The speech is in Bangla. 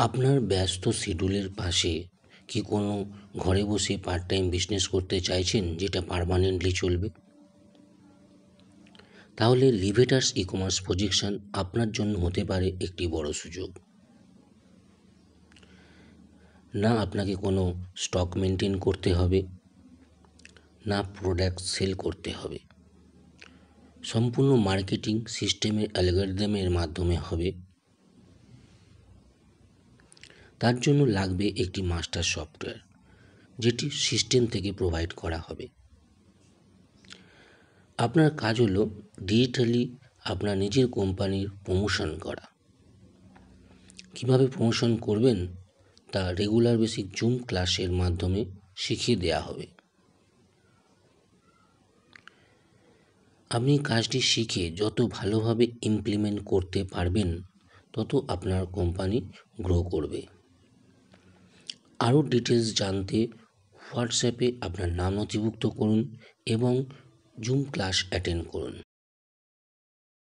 আপনার ব্যস্ত শিডিউলের পাশে কি কোনো ঘরে বসে পার্ট টাইম বিজনেস করতে চাইছেন যেটা পার্মানেন্টলি চলবে? তাহলে লিভেটার্স ই-কমার্স প্রজেকশন আপনার জন্য হতে পারে একটি বড় সুযোগ। না আপনাকে কোনো স্টক মেনটেন করতে হবে, না প্রোডাক্ট সেল করতে হবে। সম্পূর্ণ মার্কেটিং সিস্টেমের অ্যালগরিদমের মাধ্যমে হবে। তার জন্য লাগবে একটি মাস্টার সফটওয়্যার, যেটি সিস্টেম থেকে প্রোভাইড করা হবে। আপনার কাজ হলো ডিজিটালি আপনার নিজের কোম্পানির প্রমোশন করা। কিভাবে প্রমোশন করবেন তা রেগুলার বেসিক জুম ক্লাসের মাধ্যমে শিখিয়ে দেওয়া হবে। আপনি কাজটি শিখে যত ভালোভাবে ইমপ্লিমেন্ট করতে পারবেন তত আপনার কোম্পানি গ্রো করবে। আরও ডিটেলস জানতে হোয়াটসঅ্যাপে আপনার নাম নথিভুক্ত করুন এবং জুম ক্লাস অ্যাটেন্ড করুন।